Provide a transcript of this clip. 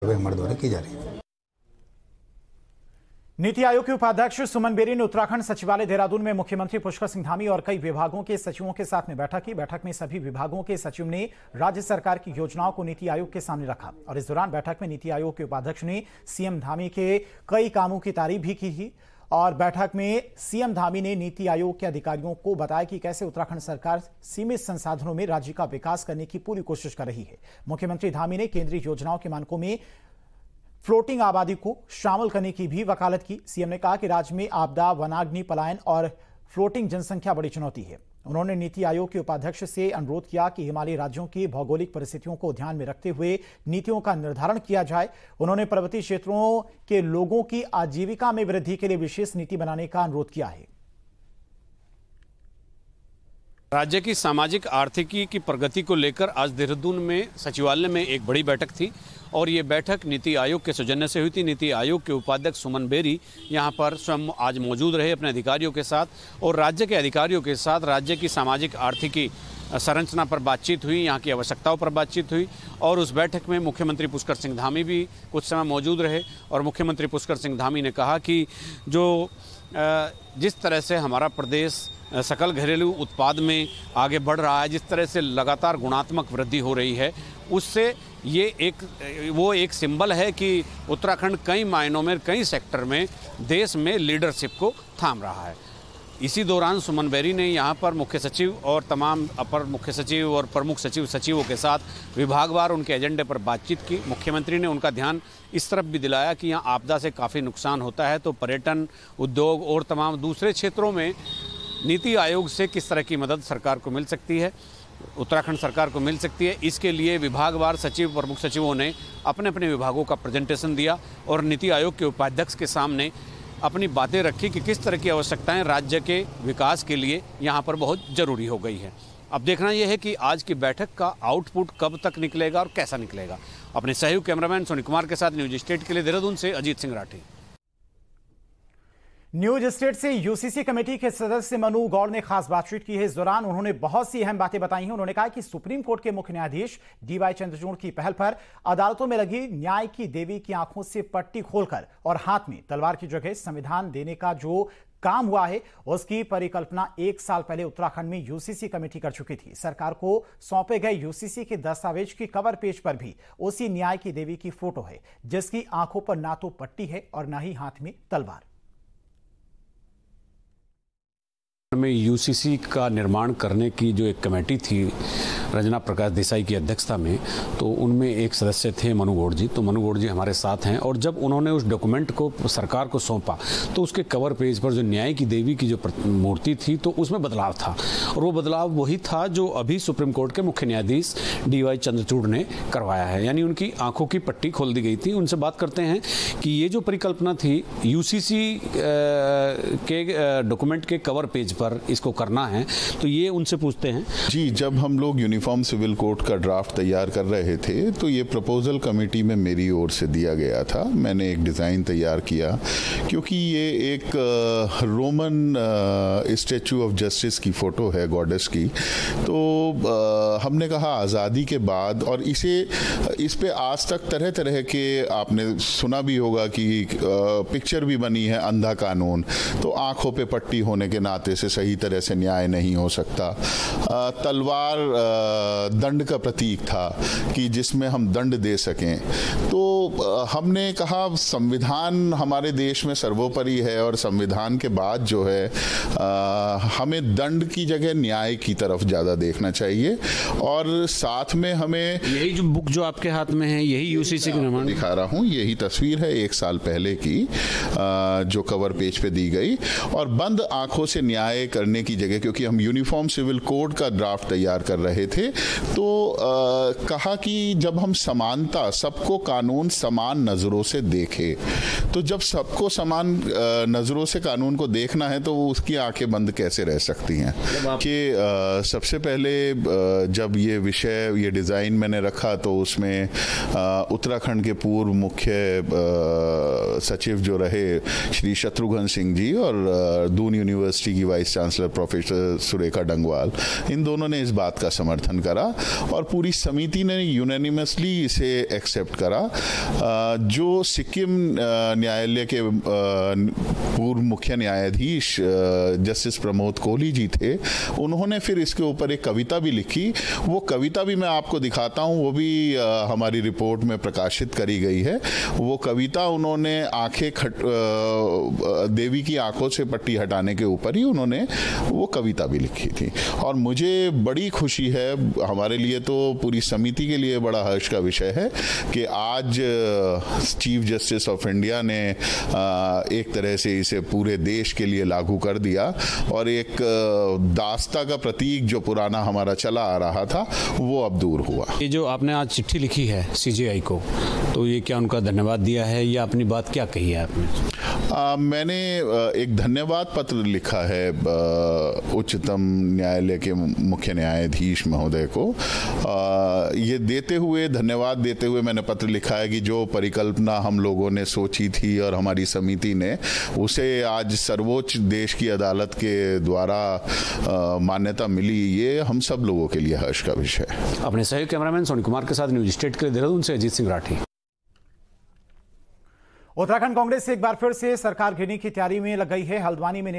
हमारे द्वारा की जा रही है। नीति आयोग के उपाध्यक्ष सुमन बेरी ने उत्तराखंड सचिवालय देहरादून में मुख्यमंत्री पुष्कर सिंह धामी और कई विभागों के सचिवों के साथ में बैठक की। बैठक में सभी विभागों के सचिव ने राज्य सरकार की योजनाओं को नीति आयोग के सामने रखा और इस दौरान बैठक में नीति आयोग के उपाध्यक्ष ने सीएम धामी के कई कामों की तारीफ भी की थी। और बैठक में सीएम धामी ने नीति आयोग के अधिकारियों को बताया कि कैसे उत्तराखंड सरकार सीमित संसाधनों में राज्य का विकास करने की पूरी कोशिश कर रही है। मुख्यमंत्री धामी ने केंद्रीय योजनाओं के मानकों में फ्लोटिंग आबादी को शामिल करने की भी वकालत की। सीएम ने कहा कि राज्य में आपदा, वनाग्नि, पलायन और फ्लोटिंग जनसंख्या बड़ी चुनौती है। उन्होंने नीति आयोग के उपाध्यक्ष से अनुरोध किया कि हिमालयी राज्यों की भौगोलिक परिस्थितियों को ध्यान में रखते हुए नीतियों का निर्धारण किया जाए। उन्होंने पर्वतीय क्षेत्रों के लोगों की आजीविका में वृद्धि के लिए विशेष नीति बनाने का अनुरोध किया है। राज्य की सामाजिक आर्थिकी की प्रगति को लेकर आज देहरादून में सचिवालय में एक बड़ी बैठक थी और ये बैठक नीति आयोग के सौजन्य से हुई थी। नीति आयोग के उपाध्यक्ष सुमन बेरी यहाँ पर स्वयं आज मौजूद रहे अपने अधिकारियों के साथ और राज्य के अधिकारियों के साथ राज्य की सामाजिक आर्थिकी संरचना पर बातचीत हुई, यहाँ की आवश्यकताओं पर बातचीत हुई। और उस बैठक में मुख्यमंत्री पुष्कर सिंह धामी भी कुछ समय मौजूद रहे और मुख्यमंत्री पुष्कर सिंह धामी ने कहा कि जिस तरह से हमारा प्रदेश सकल घरेलू उत्पाद में आगे बढ़ रहा है, जिस तरह से लगातार गुणात्मक वृद्धि हो रही है, उससे ये एक सिंबल है कि उत्तराखंड कई मायनों में, कई सेक्टर में देश में लीडरशिप को थाम रहा है। इसी दौरान सुमन बेरी ने यहाँ पर मुख्य सचिव और तमाम अपर मुख्य सचिव और प्रमुख सचिवों के साथ विभागवार उनके एजेंडे पर बातचीत की। मुख्यमंत्री ने उनका ध्यान इस तरफ भी दिलाया कि यहाँ आपदा से काफ़ी नुकसान होता है, तो पर्यटन, उद्योग और तमाम दूसरे क्षेत्रों में नीति आयोग से किस तरह की मदद सरकार को मिल सकती है, उत्तराखंड सरकार को मिल सकती है। इसके लिए विभागवार सचिव, प्रमुख सचिवों ने अपने अपने विभागों का प्रेजेंटेशन दिया और नीति आयोग के उपाध्यक्ष के सामने अपनी बातें रखी कि किस तरह की आवश्यकताएं राज्य के विकास के लिए यहाँ पर बहुत ज़रूरी हो गई है। अब देखना यह है कि आज की बैठक का आउटपुट कब तक निकलेगा और कैसा निकलेगा। अपने सहयोग कैमरामैन सोनी कुमार के साथ न्यूज स्टेट के लिए देहरादून से अजीत सिंह राठी। न्यूज स्टेट से यूसीसी कमेटी के सदस्य मनु गौड़ ने खास बातचीत की है। इस दौरान उन्होंने बहुत सी अहम बातें बताई हैं। उन्होंने कहा कि सुप्रीम कोर्ट के मुख्य न्यायाधीश डीवाई चंद्रचूड़ की पहल पर अदालतों में लगी न्याय की देवी की आंखों से पट्टी खोलकर और हाथ में तलवार की जगह संविधान देने का जो काम हुआ है, उसकी परिकल्पना 1 साल पहले उत्तराखंड में यूसीसी कमेटी कर चुकी थी। सरकार को सौंपे गए यूसीसी के दस्तावेज की कवर पेज पर भी उसी न्याय की देवी की फोटो है, जिसकी आंखों पर ना तो पट्टी है और ना ही हाथ में तलवार। में यूसीसी का निर्माण करने की जो एक कमेटी थी रंजना प्रकाश देसाई की अध्यक्षता में, तो उनमें एक सदस्य थे मनु गौड़ जी। तो मनु गौड़ जी हमारे साथ हैं और जब उन्होंने उस डॉक्यूमेंट को सरकार को सौंपा तो उसके कवर पेज पर जो न्याय की देवी की जो मूर्ति थी तो उसमें बदलाव था और वो बदलाव वही था जो अभी सुप्रीम कोर्ट के मुख्य न्यायाधीश डीवाई चंद्रचूड़ ने करवाया है, यानी उनकी आंखों की पट्टी खोल दी गई थी। उनसे बात करते हैं कि ये जो परिकल्पना थी यूसीसी के डॉक्यूमेंट के कवर पेज पर इसको करना है, तो ये उनसे पूछते हैं। जी, जब हम लोग यूनिफॉर्म सिविल कोड का ड्राफ्ट तैयार कर रहे थे तो ये प्रपोजल कमेटी में मेरी ओर से दिया गया था। मैंने एक डिज़ाइन तैयार किया क्योंकि ये एक रोमन स्टैचू ऑफ जस्टिस की फ़ोटो है, गॉडेस की। तो हमने कहा आज़ादी के बाद, और इस पे आज तक तरह तरह के आपने सुना भी होगा कि पिक्चर भी बनी है, अंधा कानून। तो आंखों पे पट्टी होने के नाते से सही तरह से न्याय नहीं हो सकता। तलवार दंड का प्रतीक था कि जिसमें हम दंड दे सकें। तो हमने कहा संविधान हमारे देश में सर्वोपरि है और संविधान के बाद जो है हमें दंड की जगह न्याय की तरफ ज़्यादा देखना चाहिए। और साथ में हमें यही जो बुक जो आपके हाथ में है, यही यूसीसी का निर्माण दिखा रहा हूँ, यही तस्वीर है 1 साल पहले की जो कवर पेज पे दी गई। और बंद आंखों से न्याय करने की जगह, क्योंकि हम यूनिफॉर्म सिविल कोड का ड्राफ्ट तैयार कर रहे थे, तो कहा कि जब हम समानता, सबको कानून समान नज़रों से देखे, तो जब सबको समान नज़रों से कानून को देखना है तो उसकी आंखें बंद कैसे रह सकती हैं। कि सबसे पहले जब ये विषय, ये डिज़ाइन मैंने रखा तो उसमें उत्तराखंड के पूर्व मुख्य सचिव जो रहे श्री शत्रुघ्न सिंह जी और दून यूनिवर्सिटी की vice chancellor professor Surekha Dangwal, इन दोनों ने इस बात का समर्थन समर्थन करा और पूरी समिति ने यूनानिमसली इसे एक्सेप्ट करा। जो सिक्किम न्यायालय के पूर्व मुख्य न्यायाधीश जस्टिस प्रमोद कोहली जी थे, उन्होंने फिर इसके ऊपर एक कविता भी लिखी। वो कविता भी मैं आपको दिखाता हूँ, वो भी हमारी रिपोर्ट में प्रकाशित करी गई है। वो कविता उन्होंने देवी की आंखों से पट्टी हटाने के ऊपर ही उन्होंने वो कविता भी लिखी थी। और मुझे बड़ी खुशी है, हमारे लिए तो पूरी समिति के लिए बड़ा हर्ष का विषय है कि आज चीफ जस्टिस ऑफ इंडिया ने एक तरह से इसे पूरे देश के लिए लागू कर दिया और एक दास्ता का प्रतीक जो पुराना हमारा चला आ रहा था वो अब दूर हुआ। ये जो आपने आज चिट्ठी लिखी है सीजेआई को, तो ये क्या उनका धन्यवाद दिया है या अपनी बात क्या कही है आपने? मैंने एक धन्यवाद पत्र लिखा है उच्चतम न्यायालय के मुख्य न्यायाधीश महोदय को। ये धन्यवाद देते हुए मैंने पत्र लिखा है कि जो परिकल्पना हम लोगों ने सोची थी और हमारी समिति ने, उसे आज सर्वोच्च देश की अदालत के द्वारा मान्यता मिली, ये हम सब लोगों के लिए हर्ष का विषय है। अपने सहयोगी कैमरामैन सोनी कुमार के साथ न्यूज स्टेट के लिए देहरादून से अजीत सिंह राठी। उत्तराखंड कांग्रेस एक बार फिर से सरकार गिरने की तैयारी में लग गई है। हल्द्वानी में